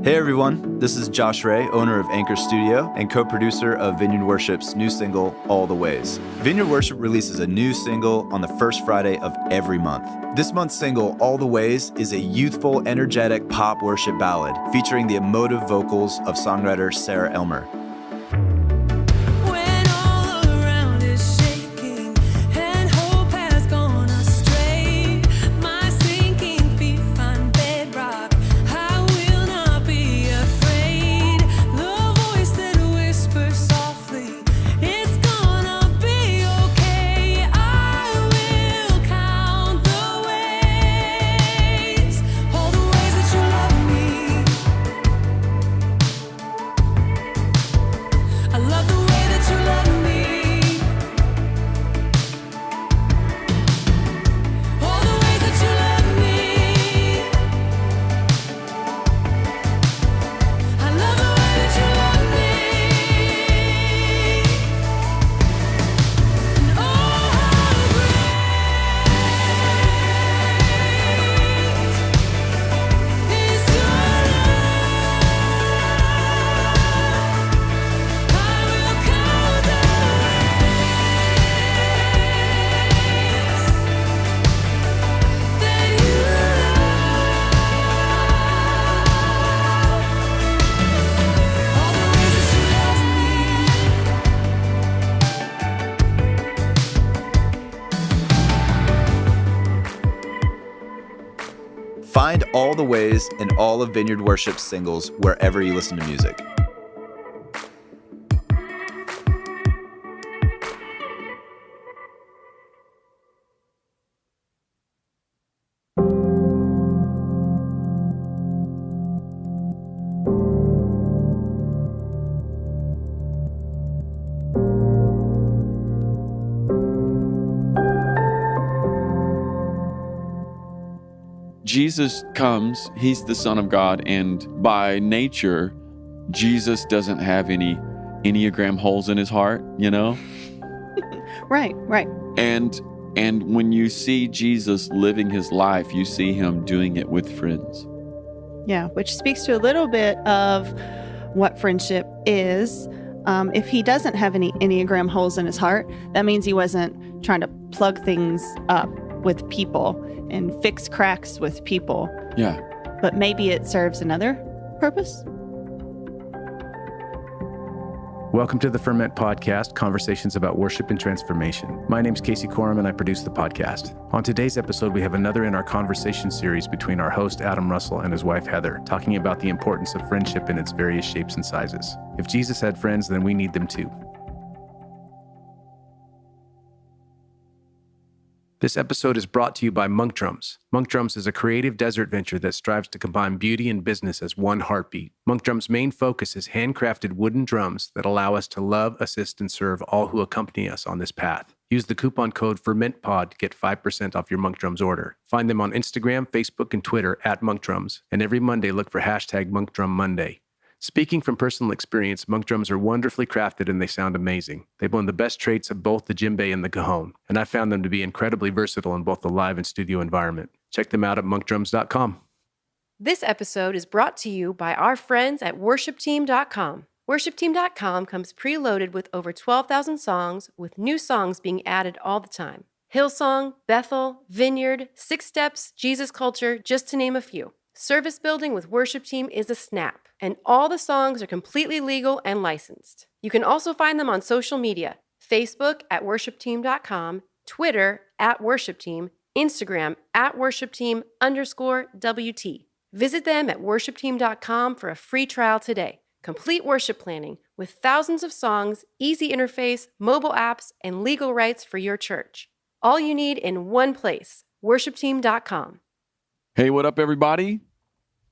Hey everyone, this is Josh Ray, owner of Anchor Studio and co-producer of Vineyard Worship's new single, All the Ways. Vineyard Worship releases a new single on the first Friday of every month. This month's single, All the Ways, is a youthful, energetic pop worship ballad featuring the emotive vocals of songwriter Sarah Elmer. Find All the Ways and all of Vineyard Worship's singles wherever you listen to music. Jesus comes, he's the Son of God, and by nature, Jesus doesn't have any Enneagram holes in his heart, you know? Right. And when you see Jesus living his life, you see him doing it with friends. Yeah, which speaks to a little bit of what friendship is. If he doesn't have any Enneagram holes in his heart, that means he wasn't trying to plug things up with people and fix cracks with people. Yeah. But maybe it serves another purpose. Welcome to the Ferment podcast, conversations about worship and transformation. My name's Casey Corum and I produce the podcast. On today's episode, we have another in our conversation series between our host, Adam Russell, and his wife, Heather, talking about the importance of friendship in its various shapes and sizes. If Jesus had friends, then we need them too. This episode is brought to you by Monk Drums. Monk Drums is a creative desert venture that strives to combine beauty and business as one heartbeat. Monk Drums' main focus is handcrafted wooden drums that allow us to love, assist, and serve all who accompany us on this path. Use the coupon code FERMENTPOD to get 5% off your Monk Drums order. Find them on Instagram, Facebook, and Twitter at Monk Drums, and every Monday look for hashtag Monk Drum Monday. Speaking from personal experience, Monk Drums are wonderfully crafted and they sound amazing. They blend the best traits of both the djembe and the cajon, and I found them to be incredibly versatile in both the live and studio environment. Check them out at monkdrums.com. This episode is brought to you by our friends at worshipteam.com. Worshipteam.com comes preloaded with over 12,000 songs, with new songs being added all the time. Hillsong, Bethel, Vineyard, Six Steps, Jesus Culture, just to name a few. Service building with Worship Team is a snap, and all the songs are completely legal and licensed. You can also find them on social media, Facebook at worshipteam.com, Twitter at worshipteam, Instagram at worshipteam_WT. Visit them at worshipteam.com for a free trial today. Complete worship planning with thousands of songs, easy interface, mobile apps, and legal rights for your church. All you need in one place, worshipteam.com. Hey, what up, everybody?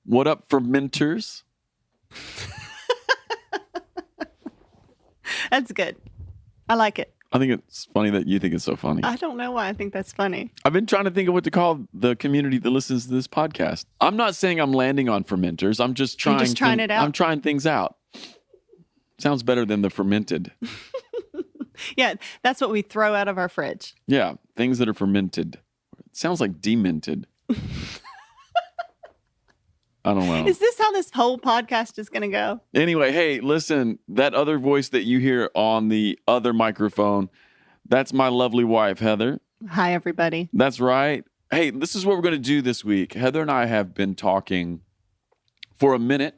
What up, fermenters? That's good. I like it. I think it's funny that you think it's so funny. I don't know why I think that's funny. I've been trying to think of what to call the community that listens to this podcast. I'm not saying I'm landing on fermenters. I'm just trying. You're just trying it out? I'm trying things out. Sounds better than the fermented. Yeah, that's what we throw out of our fridge. Yeah, things that are fermented. It sounds like demented. I don't know. Is this how this whole podcast is going to go? Anyway, hey, listen, that other voice that you hear on the other microphone, that's my lovely wife, Heather. Hi, everybody. That's right. Hey, this is what we're going to do this week. Heather and I have been talking for a minute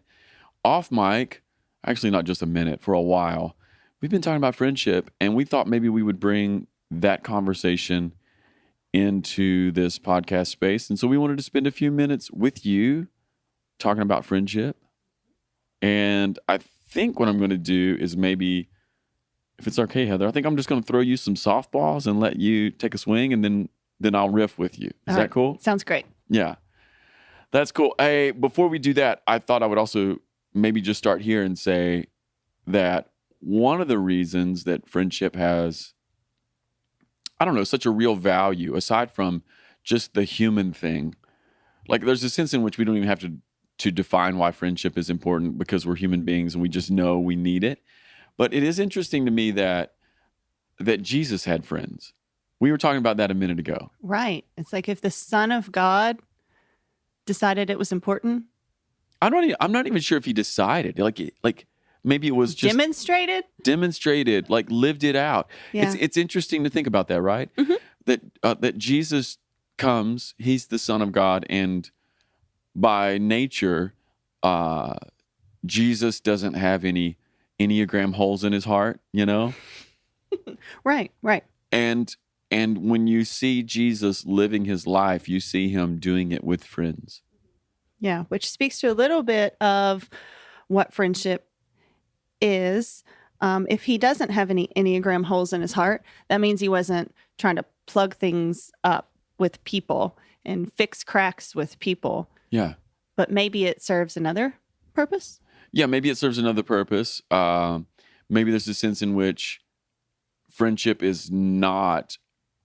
off mic, actually not just a minute, for a while. We've been talking about friendship, and we thought maybe we would bring that conversation into this podcast space. And so we wanted to spend a few minutes with you talking about friendship. And I think what I'm going to do is maybe, if it's okay, Heather, I think I'm just going to throw you some softballs and let you take a swing, and then I'll riff with you. Is that cool? Sounds great. Yeah. That's cool. Hey, before we do that, I thought I would also maybe just start here and say that one of the reasons that friendship has, I don't know, such a real value, aside from just the human thing, like there's a sense in which we don't even have to define why friendship is important because we're human beings and we just know we need it. But it is interesting to me that Jesus had friends. We were talking about that a minute ago. Right. It's like if the Son of God decided it was important. I'm not even sure if he decided. Like maybe it was just demonstrated, like lived it out. Yeah. It's interesting to think about that, right? Mm-hmm. That Jesus comes, he's the Son of God, and by nature, Jesus doesn't have any Enneagram holes in his heart, you know? Right. And when you see Jesus living his life, you see him doing it with friends. Yeah, which speaks to a little bit of what friendship is. If he doesn't have any Enneagram holes in his heart, that means he wasn't trying to plug things up with people and fix cracks with people. Yeah. But maybe it serves another purpose? Yeah, maybe it serves another purpose. Maybe there's a sense in which friendship is not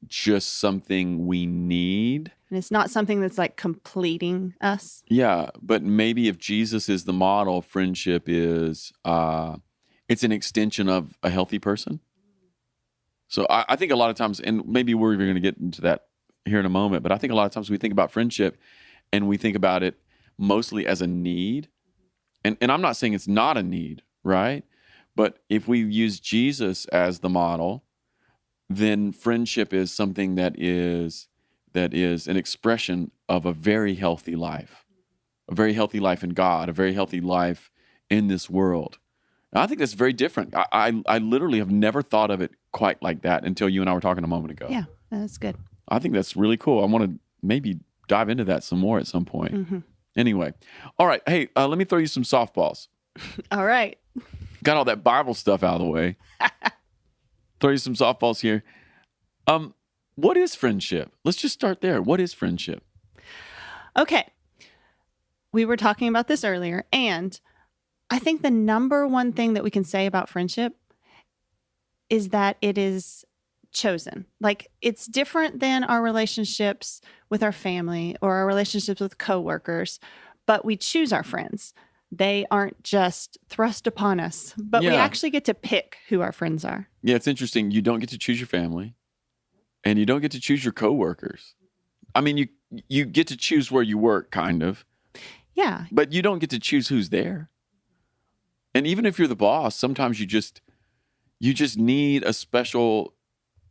just something we need. And it's not something that's like completing us. Yeah, but maybe if Jesus is the model, friendship is, it's an extension of a healthy person. So I think a lot of times, and maybe we're even going to get into that here in a moment, but I think a lot of times we think about friendship and we think about it mostly as a need. And I'm not saying it's not a need, right? But if we use Jesus as the model, then friendship is something that is an expression of a very healthy life in God, a very healthy life in this world. And I think that's very different. I literally have never thought of it quite like that until you and I were talking a moment ago. Yeah, that's good. I think that's really cool. I want to maybe dive into that some more at some point. Mm-hmm. Anyway, all right. Hey, let me throw you some softballs. All right. Got all that Bible stuff out of the way. Throw you some softballs here. What is friendship? Let's just start there. What is friendship? Okay. We were talking about this earlier, and I think the number one thing that we can say about friendship is that it is chosen. Like, it's different than our relationships with our family or our relationships with coworkers, but we choose our friends. They aren't just thrust upon us, but we actually get to pick who our friends are. Yeah, it's interesting. You don't get to choose your family, and you don't get to choose your coworkers. I mean, you get to choose where you work, kind of. Yeah. But you don't get to choose who's there. And even if you're the boss, sometimes you just need a special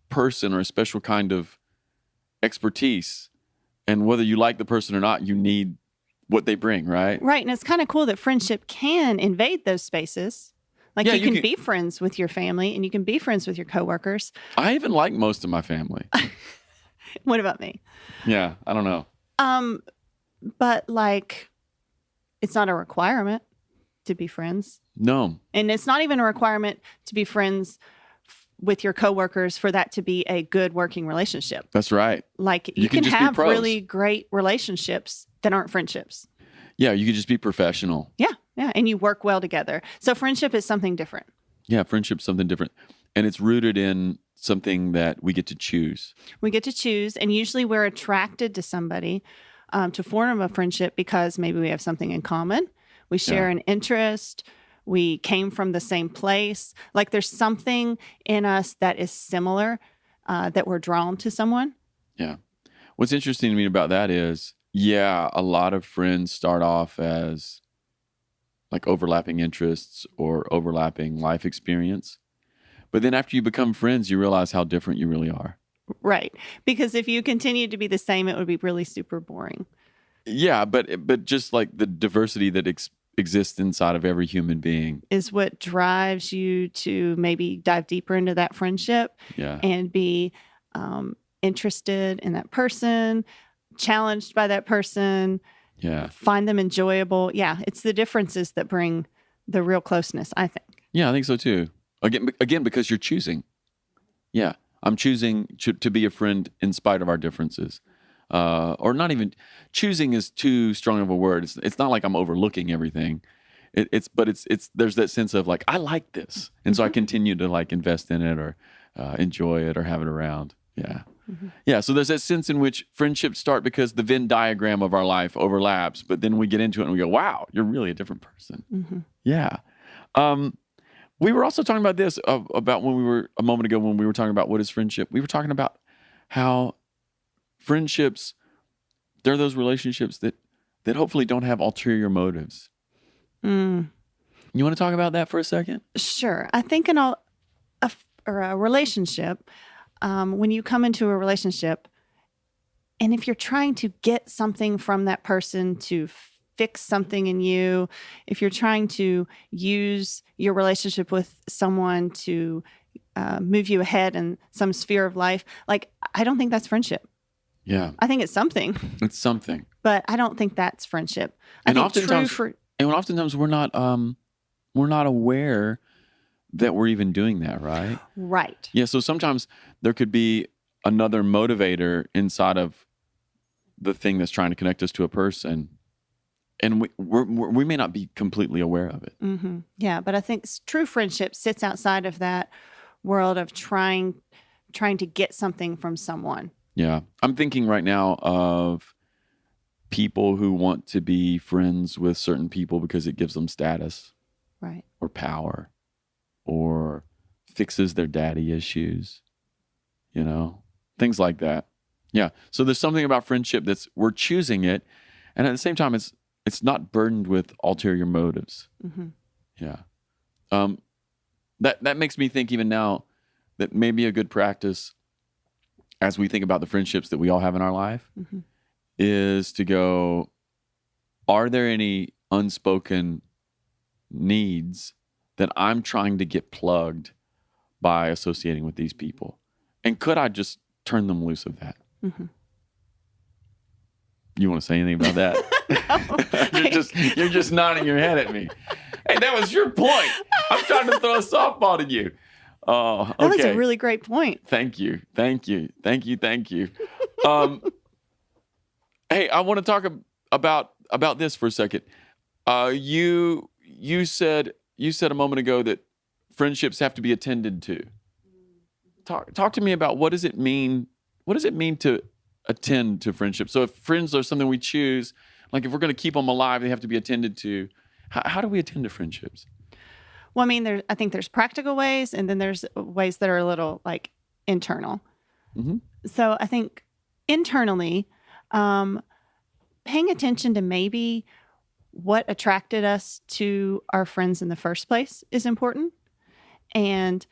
person or a special kind of expertise. And whether you like the person or not, you need what they bring, right? Right. And it's kind of cool that friendship can invade those spaces. Like, you can be friends with your family and you can be friends with your coworkers. I even like most of my family. What about me? Yeah, I don't know. But like, it's not a requirement to be friends. No. And it's not even a requirement to be friends with your coworkers for that to be a good working relationship. That's right. Like, you can just be have pros. really great relationships that aren't friendships. Yeah, you can just be professional. Yeah. And you work well together. So friendship is something different. Yeah, friendship's something different. And it's rooted in something that we get to choose. We get to choose. And usually we're attracted to somebody to form a friendship because maybe we have something in common. We share an interest. We came from the same place. Like, there's something in us that is similar that we're drawn to someone. Yeah. What's interesting to me about that is Yeah, a lot of friends start off as like overlapping interests or overlapping life experience. But then after you become friends, you realize how different you really are. Right. Because if you continued to be the same, it would be really super boring. Yeah, but just like the diversity that exists inside of every human being is what drives you to maybe dive deeper into that friendship and be interested in that person, challenged by that person, find them enjoyable. Yeah, it's the differences that bring the real closeness, I think. Yeah, I think so too. Again, because you're choosing. Yeah, I'm choosing to be a friend in spite of our differences. Or not even, choosing is too strong of a word. It's not like I'm overlooking everything. It's there's that sense of like, I like this. And so I continue to like invest in it or enjoy it or have it around. Yeah. Mm-hmm. Yeah. So there's that sense in which friendships start because the Venn diagram of our life overlaps, but then we get into it and we go, wow, you're really a different person. Mm-hmm. Yeah. We were also talking about this about when we were a moment ago, when we were talking about what is friendship. We were talking about how friendships, they're those relationships that hopefully don't have ulterior motives. You want to talk about that for a second? Sure. I think in a relationship, when you come into a relationship, and if you're trying to get something from that person to fix something in you, if you're trying to use your relationship with someone to move you ahead in some sphere of life, like, I don't think that's friendship. Yeah. I think it's something. It's something. But I don't think that's friendship. And oftentimes we're not aware that we're even doing that, right? Right. Yeah, so sometimes there could be another motivator inside of the thing that's trying to connect us to a person, and we may not be completely aware of it. Mm-hmm. Yeah, but I think true friendship sits outside of that world of trying to get something from someone. Yeah. I'm thinking right now of people who want to be friends with certain people because it gives them status. Right. Or power. Or fixes their daddy issues. You know? Things like that. Yeah. So there's something about friendship we're choosing it, and at the same time it's not burdened with ulterior motives. Mm-hmm. Yeah. That makes me think even now that maybe a good practice as we think about the friendships that we all have in our life, mm-hmm. is to go, are there any unspoken needs that I'm trying to get plugged by associating with these people? And could I just turn them loose of that? Mm-hmm. You want to say anything about that? No. You're just nodding your head at me. Hey, that was your point. I'm trying to throw a softball to you. Oh, okay. That was a really great point. Thank you. Hey, I want to talk about this for a second. You said a moment ago that friendships have to be attended to. Talk to me about what does it mean? What does it mean to attend to friendships? So if friends are something we choose, like if we're going to keep them alive, they have to be attended to. How do we attend to friendships? Well, I mean, I think there's practical ways, and then there's ways that are a little like internal. Mm-hmm. So I think internally, paying attention to maybe what attracted us to our friends in the first place is important, and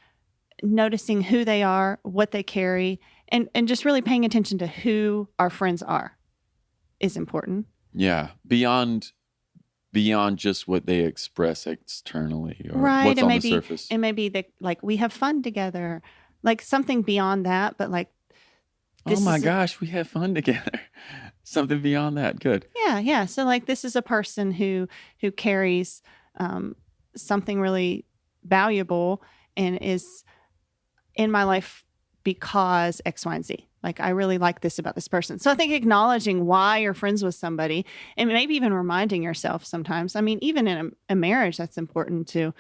noticing who they are, what they carry, and just really paying attention to who our friends are is important. Yeah, beyond just what they express externally or right. what's on the surface. And maybe that, like, we have fun together, like something beyond that, but like, oh my gosh, we have fun together. Something beyond that. Good. Yeah. So like, this is a person who carries something really valuable and is in my life because X, Y, and Z. Like, I really like this about this person. So I think acknowledging why you're friends with somebody, and maybe even reminding yourself sometimes. I mean, even in a marriage, that's important to,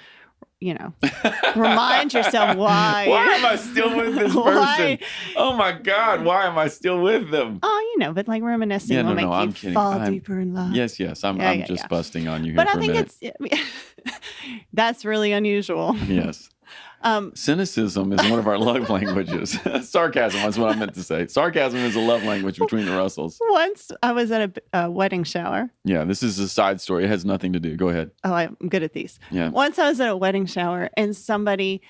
remind yourself why. Why am I still with this person? Oh my God, why am I still with them? Oh, but like reminiscing will make you fall deeper in love. Yes. I'm just busting on you here but for a minute. But I think that's really unusual. Yes. Cynicism is one of our love languages. Sarcasm is what I meant to say. Sarcasm is a love language between the Russells. Once I was at a wedding shower. Yeah, this is a side story. It has nothing to do. Go ahead. Oh, I'm good at these. Yeah. Once I was at a wedding shower and somebody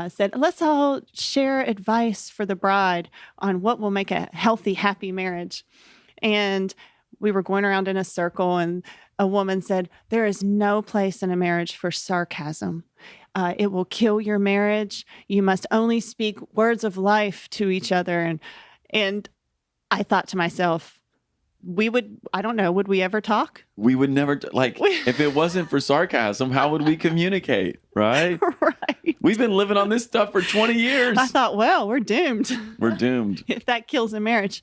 said, let's all share advice for the bride on what will make a healthy, happy marriage. And we were going around in a circle and a woman said, there is no place in a marriage for sarcasm. It will kill your marriage. You must only speak words of life to each other. And I thought to myself, I don't know, would we ever talk? We would never, if it wasn't for sarcasm, how would we communicate, right? Right. We've been living on this stuff for 20 years. I thought, well, we're doomed. We're doomed. If that kills a marriage.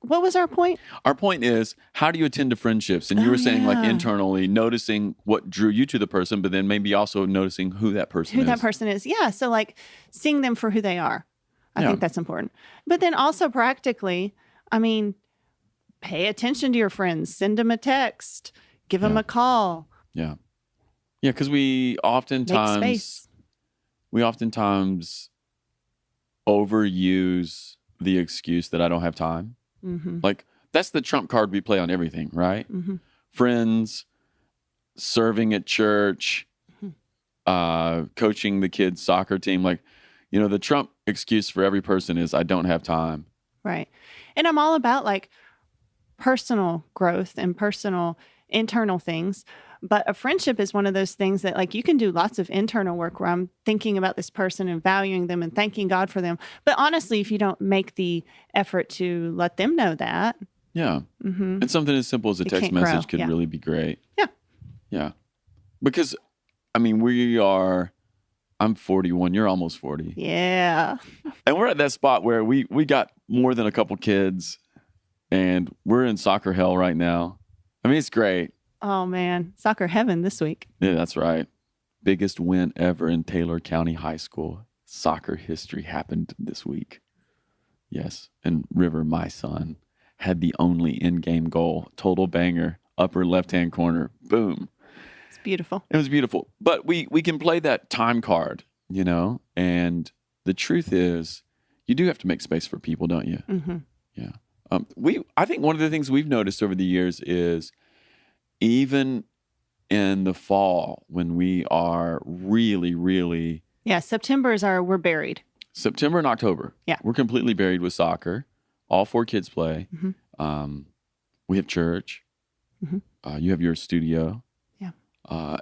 What was our point? Our point is, how do you attend to friendships? And you were saying internally, noticing what drew you to the person, but then maybe also noticing who that person is. Yeah. So seeing them for who they are. I think that's important. But then also practically, pay attention to your friends, send them a text, give them a call. Yeah. Yeah. Cause we oftentimes overuse the excuse that I don't have time. Mm-hmm. That's the trump card we play on everything, right? Mm-hmm. Friends, serving at church, coaching the kids' soccer team. The Trump excuse for every person is I don't have time. Right. And I'm all about personal growth and personal internal things. But a friendship is one of those things that you can do lots of internal work where I'm thinking about this person and valuing them and thanking God for them. But honestly, if you don't make the effort to let them know that. Yeah. Mm-hmm. And something as simple as a text message could really be great. Yeah. Yeah. Because, I'm 41, you're almost 40. Yeah. And we're at that spot where we got more than a couple kids and we're in soccer hell right now. It's great. Oh, man. Soccer heaven this week. Yeah, that's right. Biggest win ever in Taylor County High School. Soccer history happened this week. Yes. And River, my son, had the only in-game goal. Total banger. Upper left-hand corner. Boom. It's beautiful. It was beautiful. But we can play that time card, and the truth is you do have to make space for people, don't you? Mm-hmm. Yeah. I think one of the things we've noticed over the years is even in the fall when we are really, really... Yeah, September is we're buried. September and October. Yeah. We're completely buried with soccer. All 4 kids play. Mm-hmm. We have church. Mm-hmm. You have your studio. Yeah.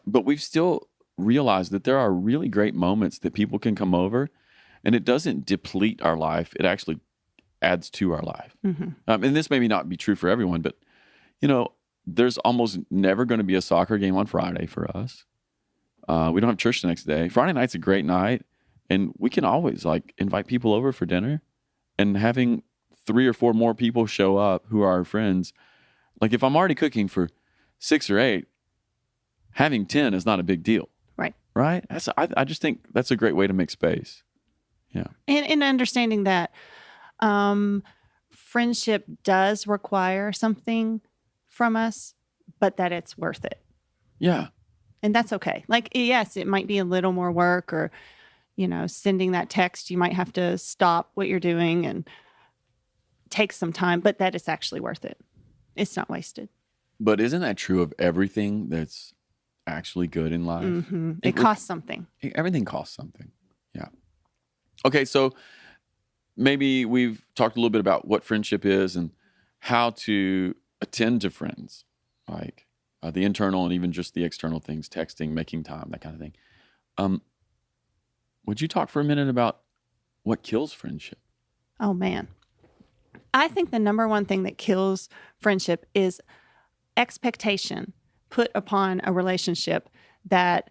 But we've still realized that there are really great moments that people can come over and it doesn't deplete our life. It actually adds to our life. Mm-hmm. And this may not be true for everyone, but, there's almost never going to be a soccer game on Friday for us. We don't have church the next day. Friday night's a great night. And we can always invite people over for dinner, and having 3 or 4 more people show up who are our friends. If I'm already cooking for 6 or 8, having 10 is not a big deal. Right. Right. I just think that's a great way to make space. Yeah. And understanding that friendship does require something from us, but that it's worth it. Yeah. And that's okay. Yes, it might be a little more work or, sending that text, you might have to stop what you're doing and take some time, but that is actually worth it. It's not wasted. But isn't that true of everything that's actually good in life? Mm-hmm. It costs something. Everything costs something. Yeah. Okay, so maybe we've talked a little bit about what friendship is and how to attend to friends, the internal and even just the external things, texting, making time, that kind of thing. Would you talk for a minute about what kills friendship? Oh, man. I think the number one thing that kills friendship is expectation put upon a relationship that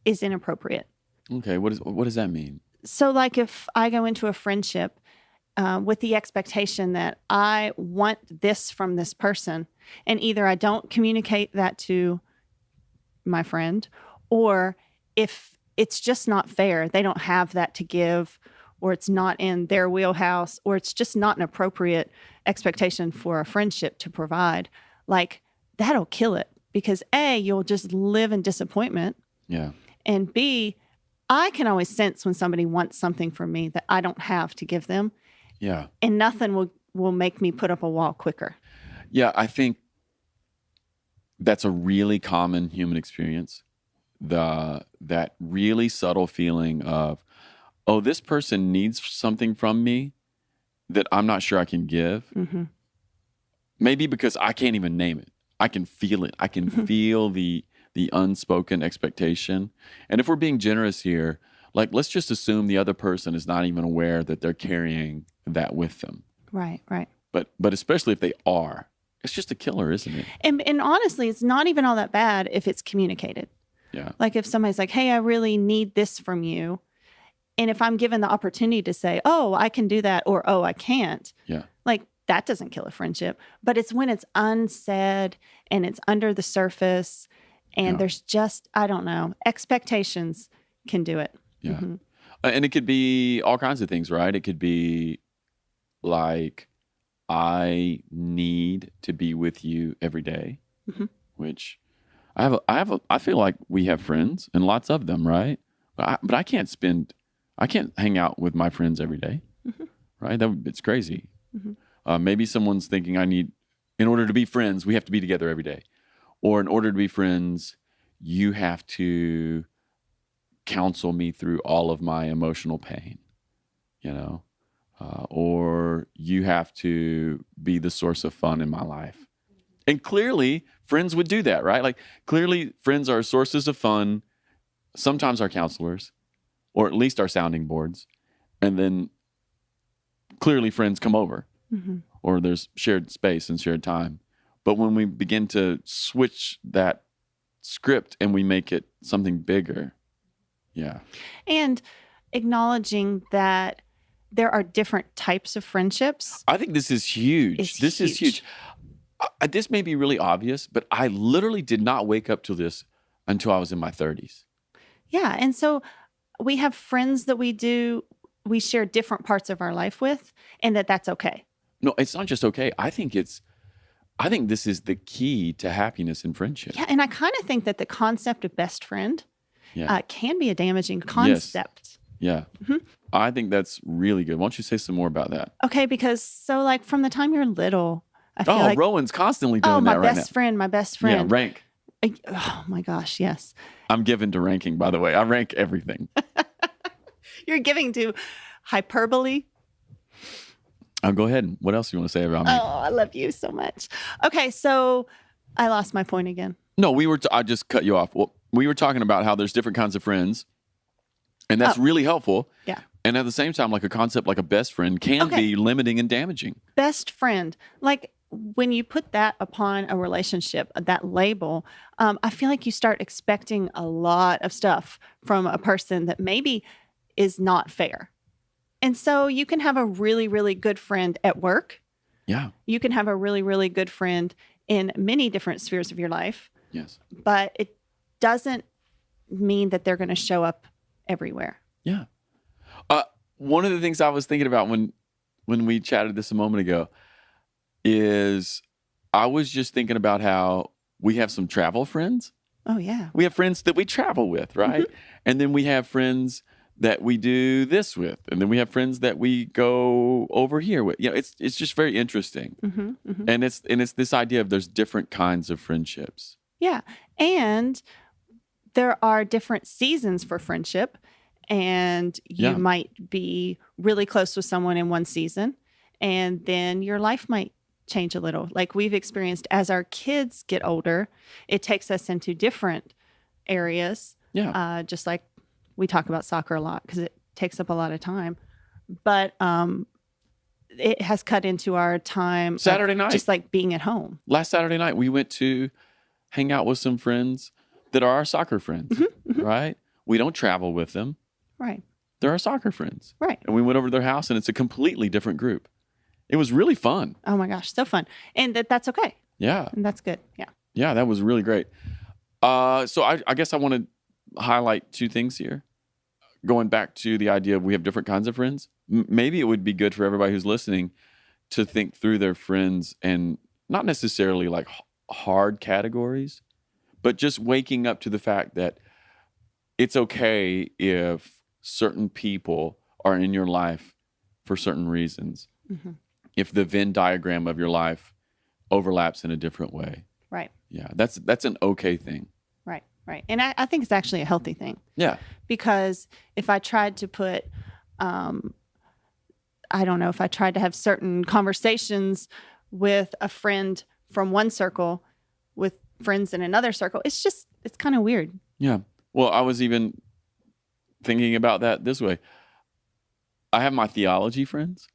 is inappropriate. Okay, what does that mean? So if I go into a friendship with the expectation that I want this from this person, and either I don't communicate that to my friend, or if it's just not fair, they don't have that to give, or it's not in their wheelhouse, or it's just not an appropriate expectation for a friendship to provide, that'll kill it, because you'll just live in disappointment. Yeah. And B, I can always sense when somebody wants something from me that I don't have to give them. Yeah. And nothing will make me put up a wall quicker. Yeah, I think that's a really common human experience. That really subtle feeling of, oh, this person needs something from me that I'm not sure I can give. Mm-hmm. Maybe because I can't even name it. I can feel it. I can feel the unspoken expectation. And if we're being generous here, like, let's just assume the other person is not even aware that they're carrying that with them. Right, right. But especially if they are, it's just a killer, isn't it? And honestly, it's not even all that bad if it's communicated. Yeah. Like if somebody's like, hey, I really need this from you. And if I'm given the opportunity to say, oh, I can do that, or oh, I can't. Yeah. Like that doesn't kill a friendship. But it's when it's unsaid and it's under the surface and there's just, I don't know, expectations can do it. Yeah. Mm-hmm. And it could be all kinds of things, right? It could be like, I need to be with you every day, which I feel like we have friends and lots of them, right? But I can't hang out with my friends every day, right? It's crazy. Maybe someone's thinking in order to be friends, we have to be together every day. Or in order to be friends, you have to counsel me through all of my emotional pain, or you have to be the source of fun in my life. And clearly, friends would do that, right? Like, clearly, friends are sources of fun, sometimes our counselors, or at least our sounding boards. And then clearly, friends come over, or there's shared space and shared time. But when we begin to switch that script and we make it something bigger, yeah. And acknowledging that there are different types of friendships. I think this is huge. This is huge. This may be really obvious, but I literally did not wake up to this until I was in my 30s. Yeah. And so we have friends that we share different parts of our life with, and that's okay. No, it's not just okay. I think this is the key to happiness in friendship. Yeah. And I kind of think that the concept of best friend can be a damaging concept. Yes. Yeah. I think that's really good. Why don't you say some more about that? Okay. Because like from the time you're little, I feel like, Rowan's constantly doing that right now. my best friend. Yeah, rank. Oh my gosh, yes. I'm given to ranking, by the way. I rank everything. You're giving to hyperbole. Go ahead. What else do you want to say about me? Oh, I love you so much. Okay, so I lost my point again. No, I just cut you off. Well, we were talking about how there's different kinds of friends, and that's really helpful. Yeah. And at the same time, like a concept like a best friend can be limiting and damaging. Best friend. Like when you put that upon a relationship, that label, I feel like you start expecting a lot of stuff from a person that maybe is not fair. And so you can have a really, really good friend at work. Yeah. You can have a really, really good friend in many different spheres of your life. Yes. But it doesn't mean that they're going to show up everywhere. Yeah. One of the things I was thinking about when we chatted this a moment ago is I was just thinking about how we have some travel friends. Oh, yeah. We have friends that we travel with, right? And then we have friends that we do this with. And then we have friends that we go over here with. It's just very interesting. And it's this idea of there's different kinds of friendships. Yeah. And there are different seasons for friendship. And you might be really close with someone in one season, and then your life might change a little. Like we've experienced as our kids get older, it takes us into different areas. Yeah. Just like we talk about soccer a lot because it takes up a lot of time. But it has cut into our time Saturday night. Just like being at home. Last Saturday night, we went to hang out with some friends that are our soccer friends, right? We don't travel with them. Right. They're our soccer friends. Right. And we went over to their house, and it's a completely different group. It was really fun. Oh, my gosh. So fun. And that's okay. Yeah. And that's good. Yeah. Yeah, that was really great. So I guess I want to highlight two things here. Going back to the idea of we have different kinds of friends. Maybe it would be good for everybody who's listening to think through their friends and not necessarily like hard categories, but just waking up to the fact that it's okay if certain people are in your life for certain reasons. Mhm. If the Venn diagram of your life overlaps in a different way. Right. Yeah, that's an okay thing. Right. Right. And I think it's actually a healthy thing. Yeah. Because if I tried to put, I don't know, if I tried to have certain conversations with a friend from one circle with friends in another circle, it's kind of weird. Yeah. Well, I was even thinking about that this way. I have my theology friends.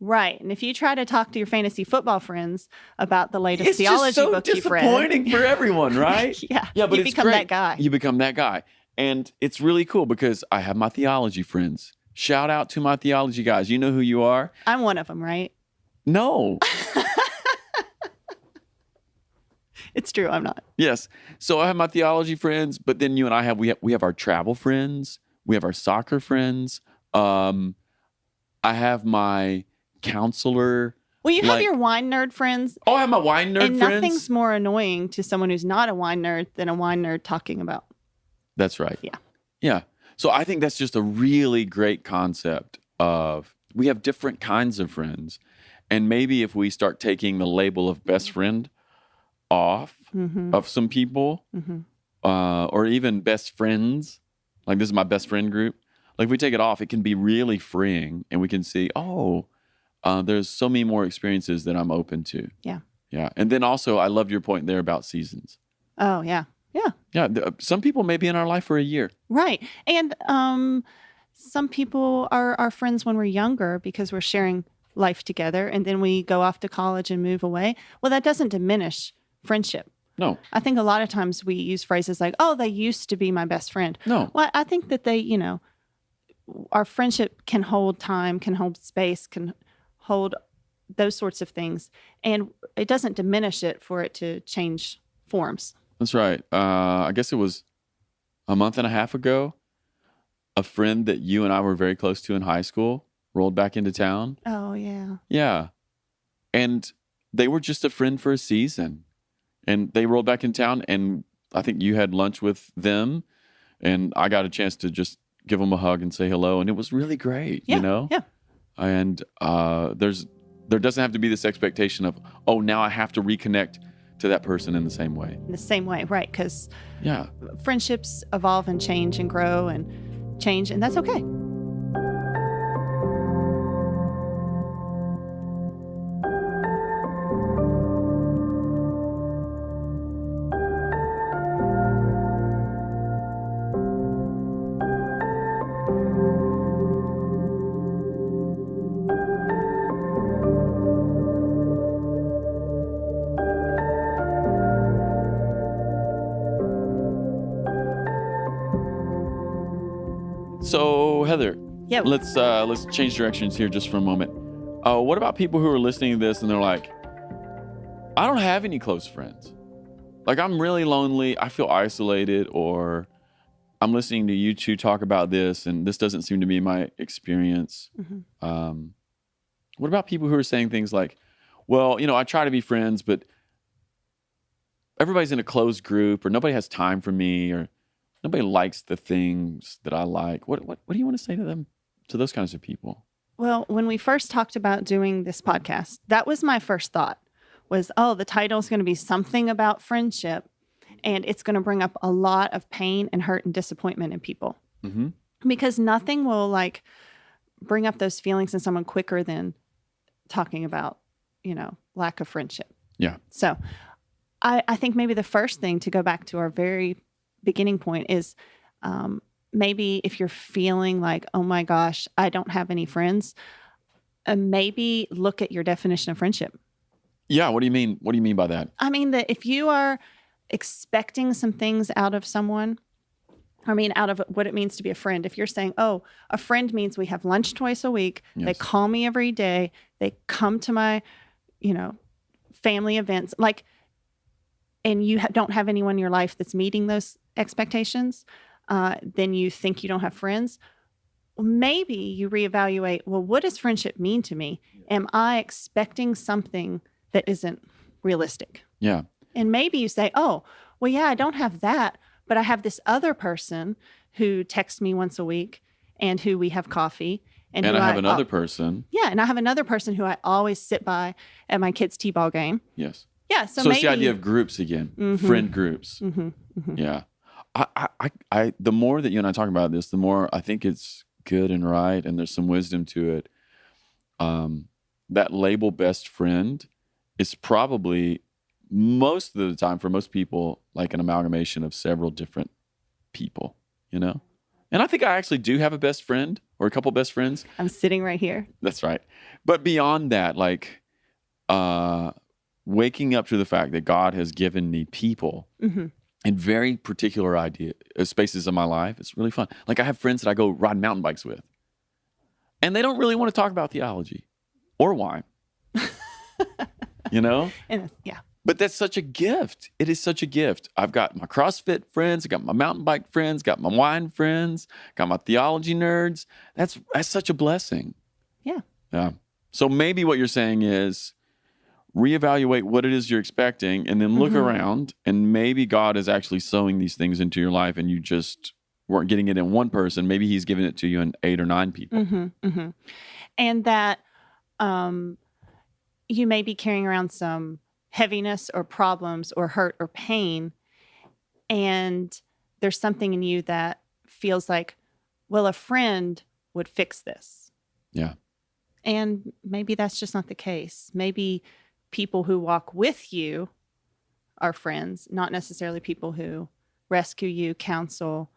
Right. And if you try to talk to your fantasy football friends about the latest It's theology just so book you've read. disappointing for everyone, right? Yeah. Yeah, but you it's become great. that guy. You become that guy. And it's really cool because I have my theology friends. Shout out to my theology guys. You know who you are? I'm one of them, right? No. It's true. I'm not. Yes. So I have my theology friends, but then you and I have we have our travel friends. We have our soccer friends. I have my counselor. Well, you have your wine nerd friends. Oh, I have my wine nerd and friends. nothing's more annoying to someone who's not a wine nerd than a wine nerd talking about. That's right. Yeah. Yeah. So I think that's just a really great concept of we have different kinds of friends. And maybe if we start taking the label of best friend off of some people, or even best friends, like this is my best friend group. Like if we take it off, it can be really freeing and we can see, there's so many more experiences that I'm open to. Yeah. Yeah. And then also I loved your point there about seasons. Oh, yeah. Yeah. Yeah. Some people may be in our life for a year. Right. And some people are our friends when we're younger because we're sharing life together and then we go off to college and move away. Well, that doesn't diminish friendship. No. I think a lot of times we use phrases like, oh, they used to be my best friend. No. Well, I think that they, our friendship can hold time, can hold space, can hold those sorts of things. And it doesn't diminish it for it to change forms. That's right. I guess it was a month and a half ago, a friend that you and I were very close to in high school rolled back into town. Oh, yeah. Yeah. And they were just a friend for a season. And they rolled back in town, and I think you had lunch with them, and I got a chance to just give them a hug and say hello, and it was really great, Yeah, you know? yeah. And there doesn't have to be this expectation of, oh, now I have to reconnect to that person in the same way. In the same way, right? Because Yeah. friendships evolve and change and grow and change, and that's okay. So, Heather, Yeah. let's change directions here just for a moment. What about people who are listening to this and they're like, I don't have any close friends. Like, I'm really lonely. I feel isolated, or I'm listening to you two talk about this, and this doesn't seem to be my experience. What about people who are saying things like, well, I try to be friends, but everybody's in a closed group, or nobody has time for me, or nobody likes the things that I like. What do you want to say to them, to those kinds of people? Well, when we first talked about doing this podcast, that was my first thought was, the title is going to be something about friendship, and it's going to bring up a lot of pain and hurt and disappointment in people. Mm-hmm. Because nothing will bring up those feelings in someone quicker than talking about, lack of friendship. Yeah. So I think maybe the first thing to go back to our very beginning point is maybe if you're feeling like, oh my gosh, I don't have any friends, maybe look at your definition of friendship. Yeah. What do you mean? What do you mean by that? I mean that if you are expecting some things out of someone, out of what it means to be a friend. If you're saying, a friend means we have lunch twice a week, Yes. They call me every day, they come to my, family events, and you don't have anyone in your life that's meeting those expectations, then you think you don't have friends. Maybe you reevaluate, well, what does friendship mean to me? Am I expecting something that isn't realistic? Yeah. And maybe you say, I don't have that, but I have this other person who texts me once a week and who we have coffee. And who I have another person. Yeah, and I have another person who I always sit by at my kids' t-ball game. Yes. Yeah, So maybe it's the idea of groups again, friend groups. Yeah. I the more that you and I talk about this, the more I think it's good and right, and there's some wisdom to it. That label best friend is probably most of the time for most people like an amalgamation of several different people, you know? And I think I actually do have a best friend or a couple best friends. I'm sitting right here. That's right. But beyond that, like waking up to the fact that God has given me people in very particular spaces of my life, it's really fun. Like I have friends that I go ride mountain bikes with. And they don't really want to talk about theology or wine. You know? Yeah. But that's such a gift. It is such a gift. I've got my CrossFit friends, I got my mountain bike friends, got my wine friends, got my theology nerds. That's such a blessing. Yeah. Yeah. So maybe what you're saying is reevaluate what it is you're expecting and then look around, and maybe God is actually sowing these things into your life and you just weren't getting it in one person. Maybe he's giving it to you in 8 or 9 people. And that you may be carrying around some heaviness or problems or hurt or pain, and there's something in you that feels like, well, a friend would fix this. Yeah. And maybe that's just not the case. Maybe people who walk with you are friends, not necessarily people who rescue you, counsel.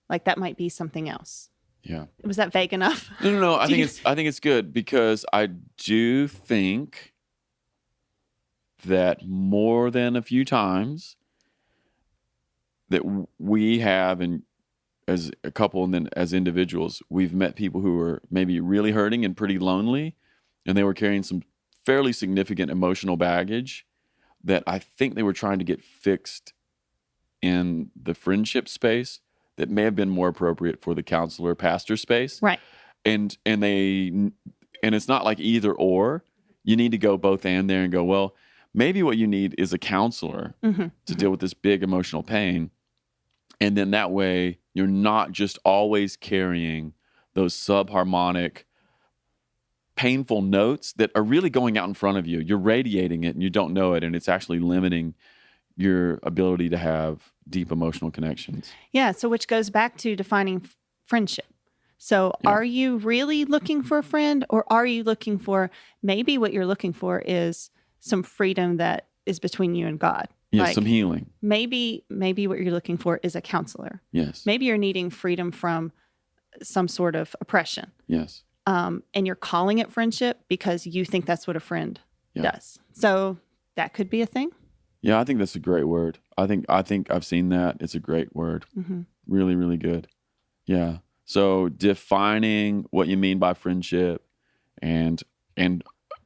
Like that might be something else. Yeah. Was that vague enough? No. I think it's good because I do think that more than a few times that we have, and as a couple and then as individuals, we've met people who were maybe really hurting and pretty lonely, and they were carrying some fairly significant emotional baggage that I think they were trying to get fixed in the friendship space that may have been more appropriate for the counselor pastor space. Right. And it's not like either or. You need to go both and there and go, well, maybe what you need is a counselor to deal with this big emotional pain. And then that way you're not just always carrying those subharmonic, painful notes that are really going out in front of you. You're radiating it and you don't know it. And it's actually limiting your ability to have deep emotional connections. Yeah. So which goes back to defining friendship. So are you really looking for a friend, or are you looking for, maybe what you're looking for is some freedom that is between you and God? Yes, like, some healing. Maybe what you're looking for is a counselor. Yes. Maybe you're needing freedom from some sort of oppression. Yes. And you're calling it friendship because you think that's what a friend does. So that could be a thing. Yeah, I think that's a great word. I think I've seen that. It's a great word. Really, really good. Yeah. So defining what you mean by friendship and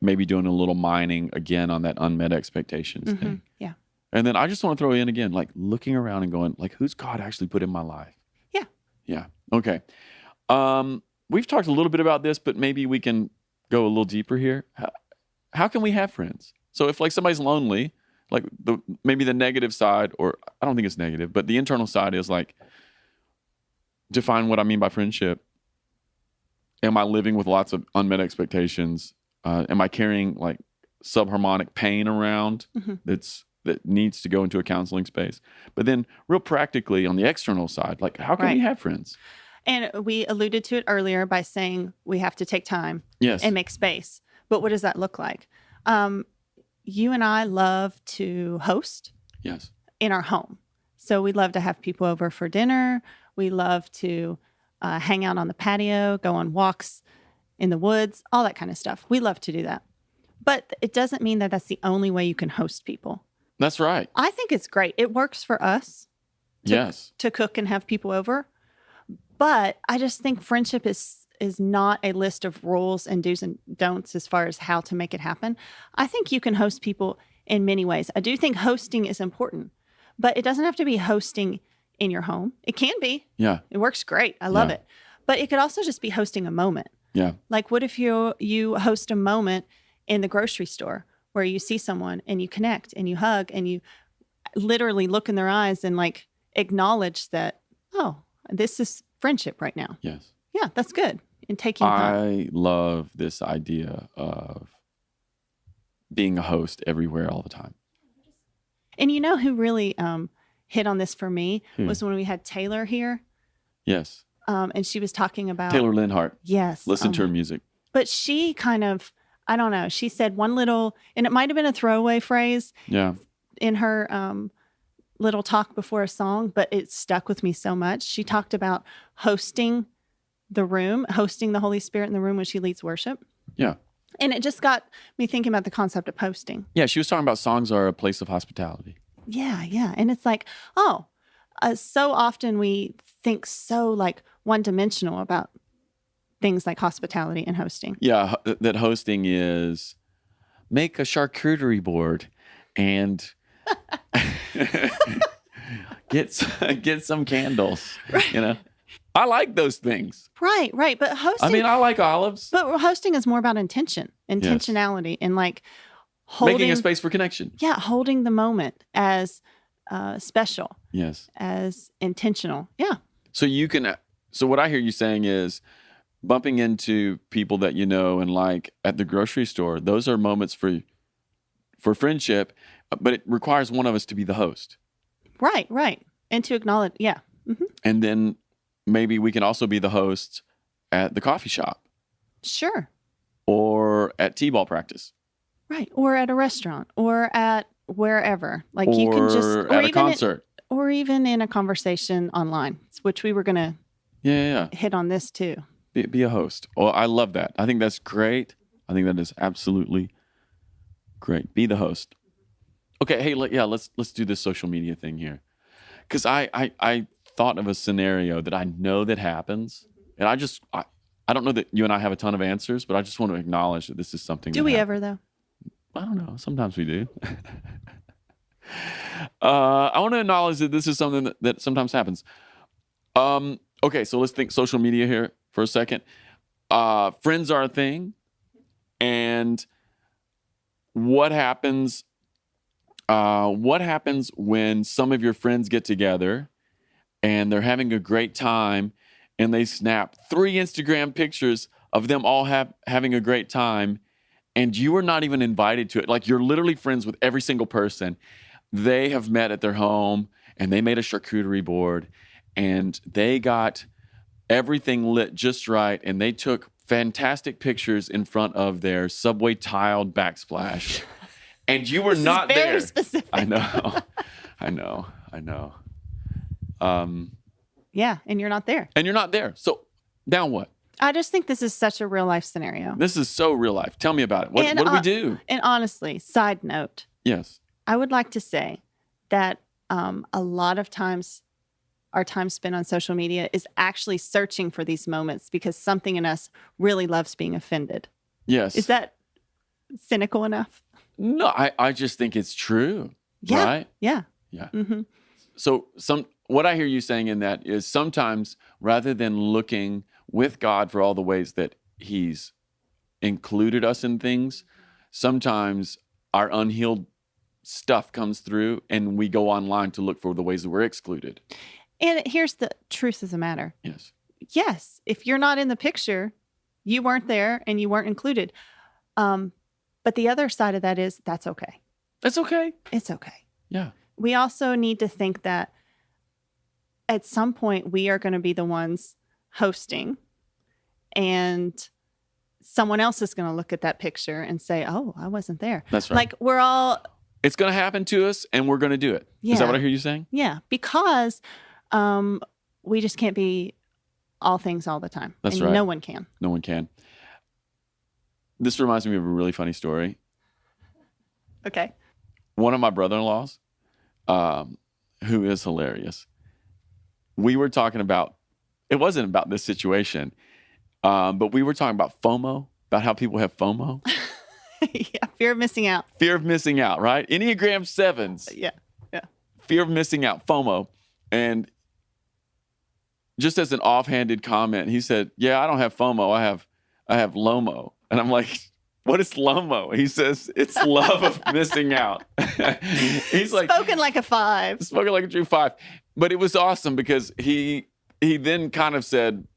maybe doing a little mining again on that unmet expectations thing. Yeah. And then I just want to throw in again, like looking around and going, like, who's God actually put in my life? Yeah. Yeah. Okay. We've talked a little bit about this, but maybe we can go a little deeper here. How can we have friends? So if like somebody's lonely, like maybe the negative side, or I don't think it's negative, but the internal side is like, define what I mean by friendship. Am I living with lots of unmet expectations? Am I carrying like subharmonic pain around that needs to go into a counseling space? But then real practically on the external side, like how can we have friends? And we alluded to it earlier by saying we have to take time Yes. and make space. But what does that look like? You and I love to host Yes. in our home. So we love to have people over for dinner. We love to hang out on the patio, go on walks in the woods, all that kind of stuff. We love to do that. But it doesn't mean that that's the only way you can host people. That's right. I think it's great. It works for us to cook and have people over. But I just think friendship is not a list of rules and do's and don'ts as far as how to make it happen. I think you can host people in many ways. I do think hosting is important, but it doesn't have to be hosting in your home. It can be. Yeah. It works great. I love it. But it could also just be hosting a moment. Yeah. Like what if you host a moment in the grocery store where you see someone and you connect and you hug and you literally look in their eyes and like acknowledge that, oh, this is friendship right now. Yes. Yeah, that's good. And taking time. I love this idea of being a host everywhere all the time. And you know who really hit on this for me Who? was when we had Taylor here. Yes. And she was talking about Taylor Linhart. Yes. Listen to her music. But she kind of, I don't know, she said one little, and it might have been a throwaway phrase Yeah. in her little talk before a song, but it stuck with me so much. She talked about hosting the room, hosting the Holy Spirit in the room when she leads worship. Yeah. And it just got me thinking about the concept of hosting. Yeah. She was talking about songs are a place of hospitality. Yeah, yeah. And it's like, so often we think so like one-dimensional about things like hospitality and hosting. Yeah. That hosting is make a charcuterie board and get some candles, you know? I like those things. Right. But hosting, I mean, I like olives. but hosting is more about intentionality, and like holding Making a space for connection. Yeah, holding the moment as special, Yes. as intentional. Yeah. So so what I hear you saying is bumping into people that you know and like at the grocery store, those are moments for friendship, but it requires one of us to be the host. Right. And to acknowledge, yeah. Mm-hmm. And then maybe we can also be the host at the coffee shop Sure. or at t-ball practice. Right. Or at a restaurant or at wherever. Like Or you can just, or at a even concert. or even in a conversation online, which we were going to Yeah. hit on this too. Be a host. Oh, I love that. I think that's great. I think that is absolutely great. Be the host. Okay. Hey, let's do this social media thing here. Because I thought of a scenario that I know that happens. And I don't know that you and I have a ton of answers, but I just want to acknowledge that this is something. Do we ever though? I don't know. Sometimes we do. I want to acknowledge that this is something that sometimes happens. Okay, so let's think social media here for a second. Friends are a thing. And what happens when some of your friends get together and they're having a great time and they snap 3 Instagram pictures of them all having a great time, and you are not even invited to it? Like, you're literally friends with every single person. They have met at their home and they made a charcuterie board and they got everything lit just right, and they took fantastic pictures in front of their subway tiled backsplash. And you were This not is very there. specific. I know. Yeah, and you're not there. And you're not there. So now what? I just think this is such a real life scenario. This is so real life. Tell me about it. What do we do? And honestly, side note, Yes. I would like to say that a lot of times our time spent on social media is actually searching for these moments because something in us really loves being offended. Yes. Is that cynical enough? No, I just think it's true. Yeah. Right? Yeah. Yeah. Mm-hmm. So what I hear you saying in that is sometimes rather than looking with God for all the ways that he's included us in things, sometimes our unhealed stuff comes through and we go online to look for the ways that we're excluded. And here's the truth of the matter. Yes. Yes, if you're not in the picture, you weren't there and you weren't included. But the other side of that is that's okay. That's okay. It's okay. Yeah. We also need to think that at some point we are going to be the ones hosting, and someone else is going to look at that picture and say, oh, I wasn't there. That's right. Like we're all, It's going to happen to us and we're going to do it. Is that Yeah. what I hear you saying? yeah, because we just can't be all things all the time. That's and right. No one can. No one can. This reminds me of a really funny story. Okay. One of my brother-in-laws, who is hilarious, we were talking about, it wasn't about this situation, but we were talking about FOMO, about how people have FOMO. Yeah, fear of missing out. Fear of missing out, right? Enneagram 7s. Yeah. Fear of missing out, FOMO. And just as an offhanded comment, he said, yeah, I don't have FOMO. I have LOMO. And I'm like, what is LOMO? He says, it's love of missing out. He's like, Spoken like a 5. spoken like a true 5. But it was awesome because he he then kind of said,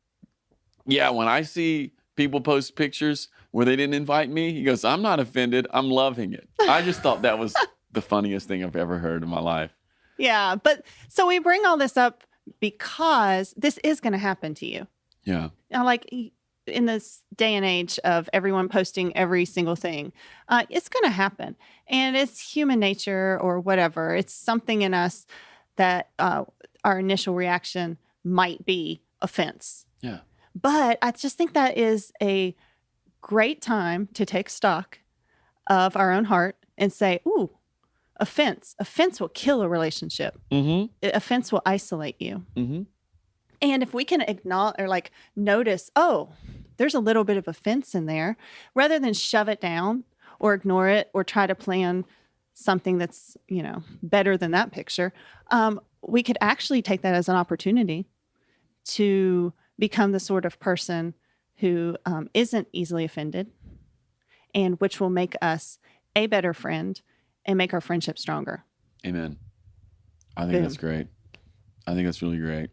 yeah, when I see people post pictures where they didn't invite me, he goes, I'm not offended. I'm loving it. I just thought that was the funniest thing I've ever heard in my life. Yeah. But so we bring all this up because this is going to happen to you. Yeah. Now, like in this day and age of everyone posting every single thing, it's going to happen. And it's human nature or whatever. It's something in us that our initial reaction might be offense. Yeah. But I just think that is a great time to take stock of our own heart and say, ooh, offense. Offense will kill a relationship. Mm-hmm. Offense will isolate you. Mm-hmm. And if we can acknowledge or like notice, oh, there's a little bit of offense in there, rather than shove it down or ignore it or try to plan something that's, better than that picture, we could actually take that as an opportunity to become the sort of person who isn't easily offended, and which will make us a better friend and make our friendship stronger. Amen. I think that's great. I think that's really great.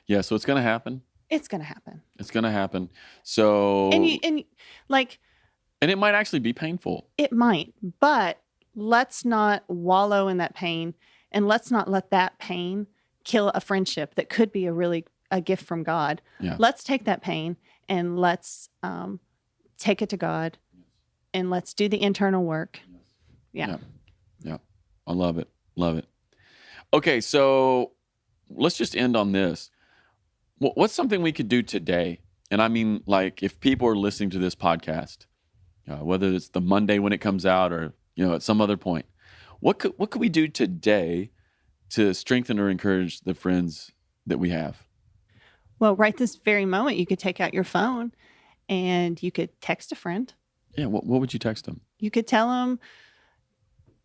Yeah, so it's going to happen. It's going to happen. It's going to happen. So And it might actually be painful. It might, but let's not wallow in that pain, and let's not let that pain kill a friendship that could be a gift from God. Yeah. Let's take that pain and let's take it to God, and let's do the internal work. Yeah. I love it. Love it. Okay, so let's just end on this. What's something we could do today? And I mean, like, if people are listening to this podcast, whether it's the Monday when it comes out or, at some other point, what could we do today to strengthen or encourage the friends that we have? Well, right this very moment, you could take out your phone and you could text a friend. Yeah. What would you text them? You could tell them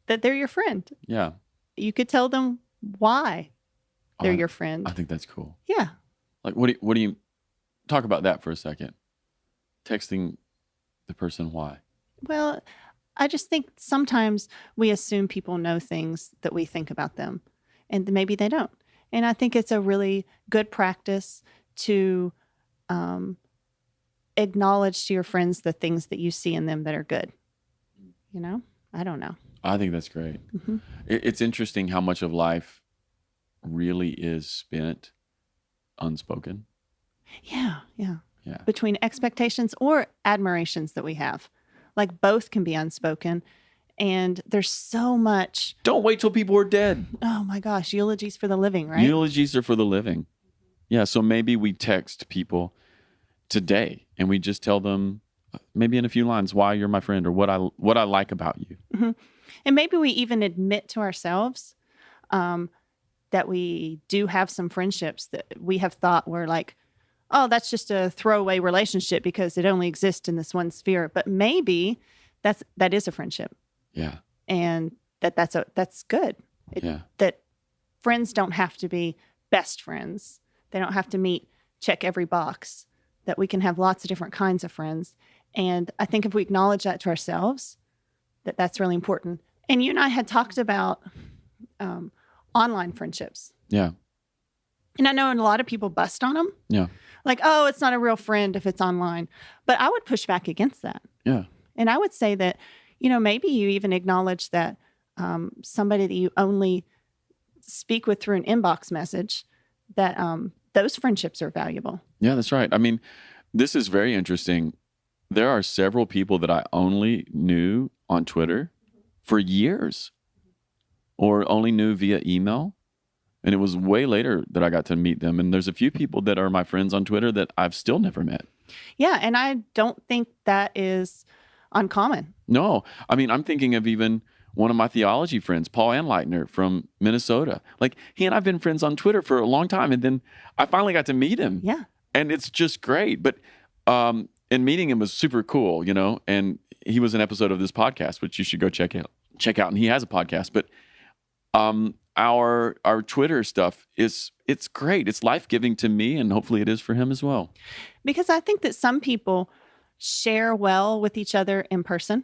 that they're your friend. Yeah. You could tell them why they're your friend. I think that's cool. Yeah. Like, what do you talk about that for a second? Texting the person why? Well, I just think sometimes we assume people know things that we think about them, and maybe they don't. And I think it's a really good practice to acknowledge to your friends the things that you see in them that are good. I don't know. I think that's great. Mm-hmm. It's interesting how much of life really is spent unspoken. Yeah. Yeah. Between expectations or admirations that we have. Like, both can be unspoken. And there's so much. Don't wait till people are dead. Oh my gosh. Eulogies for the living, right? Eulogies are for the living. Yeah. So maybe we text people today and we just tell them maybe in a few lines why you're my friend or what I like about you. Mm-hmm. And maybe we even admit to ourselves that we do have some friendships that we have thought were like, oh, that's just a throwaway relationship because it only exists in this one sphere. But maybe that is a friendship. Yeah. And that's good. That friends don't have to be best friends. They don't have to check every box. That we can have lots of different kinds of friends. And I think if we acknowledge that to ourselves, that's really important. And you and I had talked about online friendships. Yeah. And I know a lot of people bust on them. Yeah. Like, oh, it's not a real friend if it's online. But I would push back against that. Yeah. And I would say that, maybe you even acknowledge that somebody that you only speak with through an inbox message, that those friendships are valuable. Yeah, that's right. I mean, this is very interesting. There are several people that I only knew on Twitter for years or only knew via email. And it was way later that I got to meet them. And there's a few people that are my friends on Twitter that I've still never met. Yeah, and I don't think that is uncommon. No. I mean, I'm thinking of even one of my theology friends, Paul Anleitner from Minnesota. Like, he and I've been friends on Twitter for a long time. And then I finally got to meet him. Yeah. And it's just great. But and meeting him was super cool, and he was an episode of this podcast, which you should go check out. And he has a podcast. But our Twitter stuff it's great. It's life-giving to me, and hopefully it is for him as well. Because I think that some people share well with each other in person,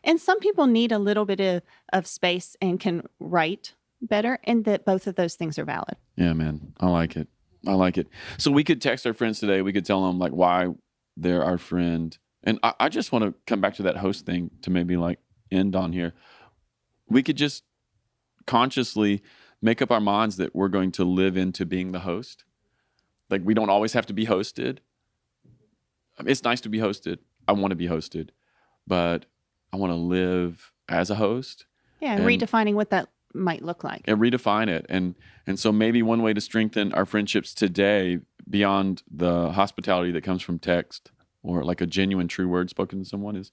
and some people need a little bit of space and can write better, and that both of those things are valid. Yeah, man. I like it. I like it. So we could text our friends today. We could tell them like why they're our friend. And I just want to come back to that host thing to maybe like end on here. We could just consciously make up our minds that we're going to live into being the host. Like we don't always have to be hosted. It's nice to be hosted. I want to be hosted, but I want to live as a host. Yeah, and redefining what that might look like. And redefine it. And so maybe one way to strengthen our friendships today beyond the hospitality that comes from text or like a genuine true word spoken to someone is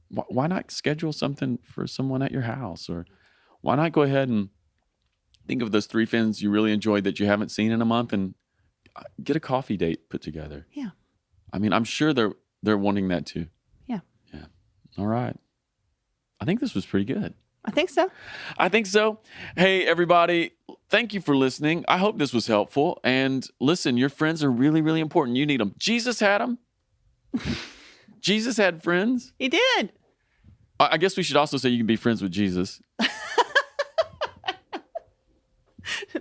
why not schedule something for someone at your house? Or why not go ahead and think of those 3 friends you really enjoyed that you haven't seen in a month and get a coffee date put together. Yeah. I mean, I'm sure they're wanting that too. Yeah. Yeah. All right. I think this was pretty good. I think so. I think so. Hey, everybody, thank you for listening. I hope this was helpful. And listen, your friends are really, really important. You need them. Jesus had them. Jesus had friends. He did. I guess we should also say you can be friends with Jesus.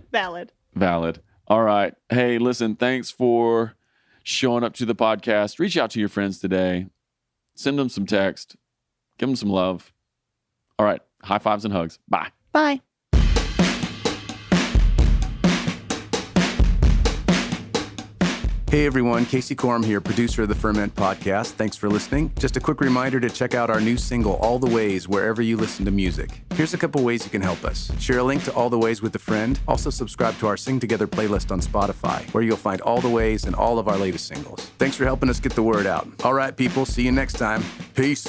Valid. All right. Hey, listen, thanks for showing up to the podcast. Reach out to your friends today. Send them some text. Give them some love. All right. High fives and hugs. Bye. Bye. Hey everyone, Casey Corum here, producer of the Ferment podcast. Thanks for listening. Just a quick reminder to check out our new single, All the Ways, wherever you listen to music. Here's a couple ways you can help us. Share a link to All the Ways with a friend. Also subscribe to our Sing Together playlist on Spotify, where you'll find all the ways and all of our latest singles. Thanks for helping us get the word out. All right, people, see you next time. Peace.